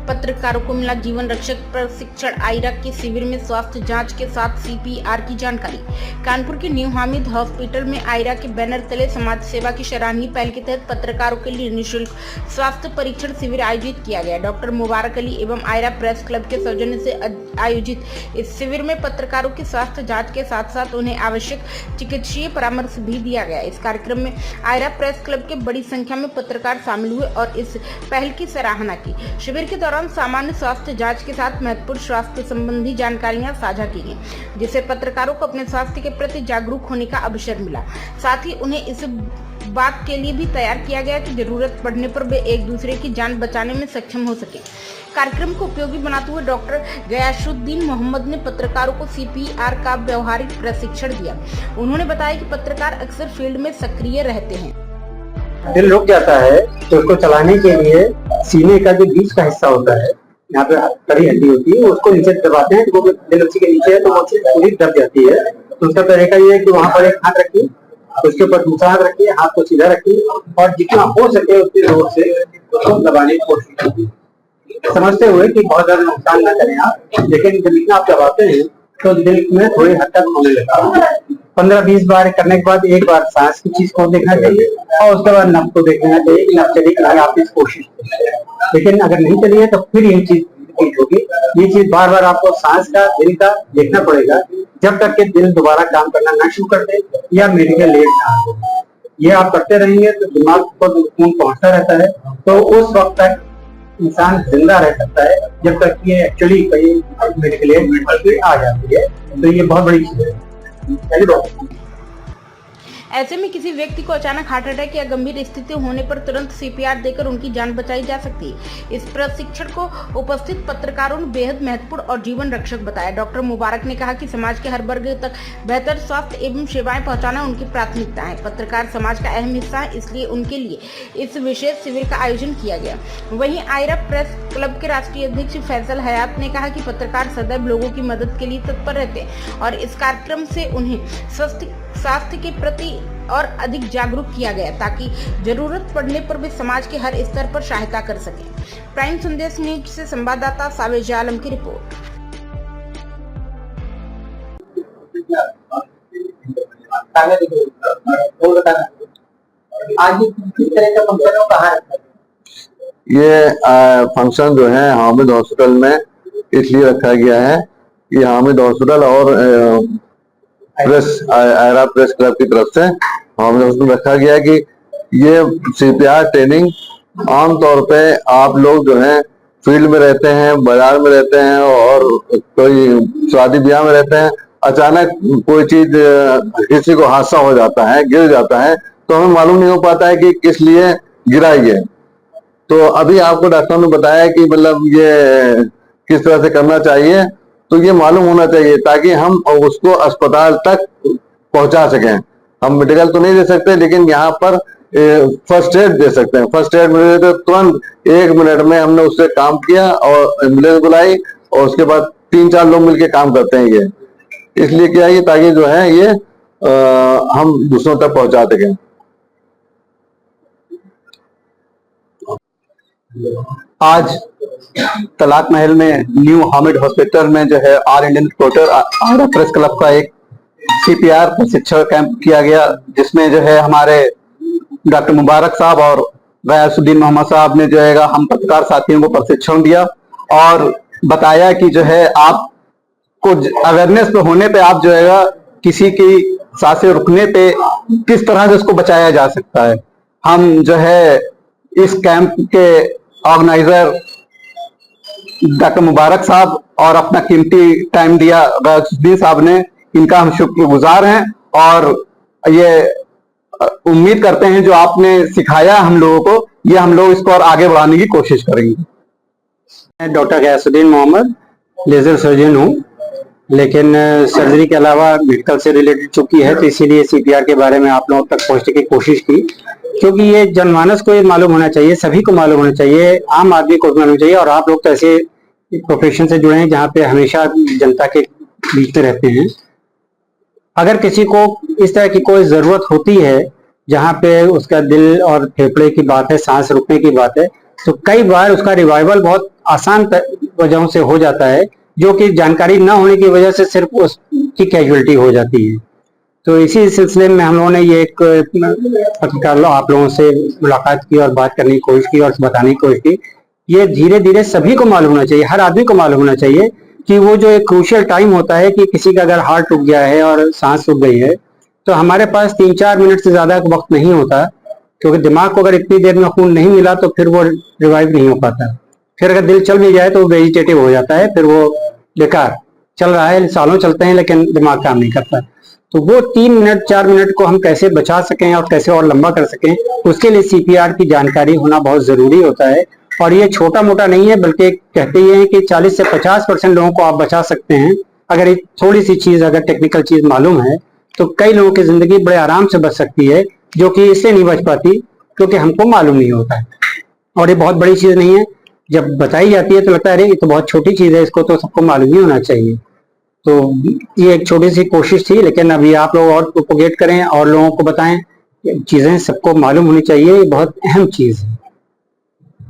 पत्रकारों को मिला जीवन रक्षक प्रशिक्षण। आयरा के शिविर में स्वास्थ्य जांच के साथ सीपीआर की जानकारी। कानपुर के न्यू हामिद हॉस्पिटल में आयरा के बैनर तले समाज सेवा की सराहनीय पहल के तहत पत्रकारों के लिए निःशुल्क स्वास्थ्य परीक्षण शिविर आयोजित किया गया। डॉक्टर मुबारक अली एवं आयरा प्रेस क्लब के सौजन्य से आयोजित इस शिविर में पत्रकारों की स्वास्थ्य जाँच के साथ साथ उन्हें आवश्यक चिकित्सीय परामर्श भी दिया गया। इस कार्यक्रम में आयरा प्रेस क्लब के बड़ी संख्या में पत्रकार शामिल हुए और इस पहल की सराहना की। शिविर के दौरान सामान्य स्वास्थ्य जांच के साथ महत्वपूर्ण स्वास्थ्य संबंधी जानकारियां साझा की गई, जिससे पत्रकारों को अपने स्वास्थ्य के प्रति जागरूक होने का अवसर मिला। साथ ही उन्हें इस बात के लिए भी तैयार किया गया कि जरूरत पड़ने पर वे एक दूसरे की जान बचाने में सक्षम हो सके। कार्यक्रम को उपयोगी बनाते हुए डॉक्टर गयासुद्दीन मोहम्मद ने पत्रकारों को सीपीआर का व्यवहारिक प्रशिक्षण दिया। उन्होंने बताया कि पत्रकार अक्सर फील्ड में सक्रिय रहते हैं। दिल रुक जाता है तो उसको चलाने के लिए सीने का जो बीच का हिस्सा होता है, यहाँ पे कड़ी हड्डी होती है, उसको नीचे दबाते हैं तो वो दिल उसी के नीचे है तो वो पूरी दब जाती है। तो उसका तरीका ये है कि वहाँ पर एक हाथ रखिए, उसके ऊपर दूसरा हाथ रखिए, हाथ को सीधा रखिए और जितना हो सके उतनी जोर से उसको दबाने की कोशिश कीजिए, समझते हुए कि बहुत ज्यादा नुकसान न करें आप। लेकिन जब इतना आप दबाते हैं तो दिल में थोड़ी हद तक होने लगता है। 15-20 बार करने के बाद एक बार सांस की चीज को देखना चाहिए और उसके बाद नब्ज को देखना चाहिए कि नब्ज चली कि नहीं, आप इस कोशिश करें। लेकिन अगर नहीं चली है तो फिर ये चीज होगी। ये चीज बार बार आपको सांस का, दिल का देखना पड़ेगा जब तक कि दिल दोबारा काम करना ना शुरू कर दे या मेडिकल एड ना हो। ये आप करते रहेंगे तो दिमाग को खून पहुंचता रहता है, तो उस वक्त तक इंसान जिंदा रह सकता है जब तक ये एक्चुअली कहीं मेडिकल एड आ जाती है। तो ये बहुत बड़ी चीज है। ऐसे में किसी व्यक्ति को अचानक हार्ट अटैक या गंभीर स्थिति होने पर तुरंत सीपीआर देकर उनकी जान बचाई जा सकती है। इस प्रशिक्षण को उपस्थित पत्रकारों ने बेहद महत्वपूर्ण और जीवन रक्षक बताया। डॉक्टर मुबारक ने कहा कि समाज के हर वर्ग तक बेहतर स्वास्थ्य एवं सेवाएं पहुंचाना उनकी प्राथमिकता है। पत्रकार समाज का अहम हिस्सा है, इसलिए उनके लिए इस विशेष शिविर का आयोजन किया गया। वहीं आयरा प्रेस क्लब के राष्ट्रीय अध्यक्ष फैसल हयात ने कहा कि पत्रकार सदैव लोगों की मदद के लिए तत्पर रहते हैं और इस कार्यक्रम से उन्हें स्वास्थ्य के प्रति और अधिक जागरूक किया गया ताकि जरूरत पड़ने पर वे समाज के हर स्तर पर सहायता कर सकें। प्राइम संदेश न्यूज से संवाददाता सावेज आलम की रिपोर्ट। आज किस तरह का फंक्शन हो, कहाँ है? ये फंक्शन जो है हामिद हॉस्पिटल में इसलिए रखा गया है कि हामिद हॉस्पिटल और आयरा प्रेस क्लब की तरफ से हामिद हॉस्पिटल रखा गया है कि ये सीपीआर ट्रेनिंग आमतौर पे आप लोग जो है फील्ड में रहते हैं, बाजार में रहते हैं और कोई शादी ब्याह में रहते हैं, अचानक कोई चीज किसी को हादसा हो जाता है, गिर जाता है तो हमें मालूम नहीं हो पाता है कि किस लिए गिरा ये। तो अभी आपको डॉक्टर ने बताया कि मतलब ये किस तरह से करना चाहिए, तो ये मालूम होना चाहिए ताकि हम उसको अस्पताल तक पहुंचा सकें। हम मेडिकल तो नहीं दे सकते लेकिन यहाँ पर फर्स्ट एड दे सकते हैं। फर्स्ट एड मिले तो तुरंत 1 मिनट में हमने उससे काम किया और एम्बुलेंस बुलाई और उसके बाद 3-4 लोग मिलके काम करते हैं। ये इसलिए किया है ताकि जो है ये हम दूसरों तक पहुंचा सकें। आज तलाक महल में न्यू हामिद हॉस्पिटल में जो है ऑल इंडियन रिपोर्टर आयरा प्रेस क्लब का एक सीपीआर प्रशिक्षण कैंप किया गया, जिसमें जो है हमारे डॉक्टर मुबारक साहब और गयासुद्दीन मोहम्मद साहब ने जो है हम पत्रकार साथियों को प्रशिक्षण दिया और बताया कि जो है आपको अवेयरनेस पे होने पे आप जो है किसी की सांसें रुकने पे किस तरह से उसको बचाया जा सकता है। हम जो है इस कैंप के ऑर्गेनाइजर डॉक्टर मुबारक साहब और अपना कीमती टाइम दिया गयासुद्दीन साहब ने, इनका हम शुक्रगुजार हैं और ये उम्मीद करते हैं जो आपने सिखाया हम लोगों को, ये हम लोग इसको और आगे बढ़ाने की कोशिश करेंगे। मैं doctor Gayasuddin Mohammad laser surgeon हूँ, लेकिन सर्जरी के अलावा मेडिकल से रिलेटेड चुकी है तो इसीलिए सीपीआर के बारे में आप लोगों तक पहुंचने की कोशिश की, क्योंकि ये जनमानस को ये मालूम होना चाहिए, सभी को मालूम होना चाहिए, आम आदमी को मालूम चाहिए। और आप लोग तो ऐसे प्रोफेशन से जुड़े हैं जहाँ पे हमेशा जनता के बीच में रहते हैं। अगर किसी को इस तरह की कोई जरूरत होती है जहाँ पे उसका दिल और फेफड़े की बात है, सांस रुकने की बात है, तो कई बार उसका रिवाइवल बहुत आसान वजहों से हो जाता है, जो कि जानकारी न होने की वजह से सिर्फ उसकी कैजुअलिटी हो जाती है। तो इसी सिलसिले में हम लोगों ने ये एक पत्रकार आप लोगों से मुलाकात की और बात करने की कोशिश की और बताने की कोशिश की। ये धीरे धीरे सभी को मालूम होना चाहिए, हर आदमी को मालूम होना चाहिए कि वो जो एक क्रूशियल टाइम होता है कि किसी का अगर हार्ट रुक गया है और सांस रुक गई है, तो हमारे पास 3-4 मिनट से ज्यादा वक्त नहीं होता, क्योंकि दिमाग को अगर इतनी देर में खून नहीं मिला तो फिर वो रिवाइव नहीं हो पाता। फिर अगर दिल चल भी जाए तो वेजिटेटिव हो जाता है, फिर वो बेकार चल रहा है, सालों चलते हैं लेकिन दिमाग काम नहीं करता। तो वो 3 मिनट 4 मिनट को हम कैसे बचा सकें और कैसे और लंबा कर सकें, उसके लिए सीपीआर की जानकारी होना बहुत जरूरी होता है। और ये छोटा मोटा नहीं है, बल्कि कहते ये हैं कि 40 से 50% लोगों को आप बचा सकते हैं अगर एक थोड़ी सी चीज, अगर टेक्निकल चीज मालूम है तो कई लोगों की जिंदगी बड़े आराम से बच सकती है, जो कि इसलिए नहीं बच पाती क्योंकि हमको मालूम नहीं होता है। और ये बहुत बड़ी चीज नहीं है, जब बताई जाती है तो लगता है अरे ये तो बहुत छोटी चीज है, इसको तो सबको मालूम ही होना चाहिए। तो ये एक छोटी सी कोशिश थी, लेकिन अभी आप लोग और प्रोपोगेट करें और लोगों को बताएं, चीजें सबको मालूम होनी चाहिए, ये बहुत अहम चीज है।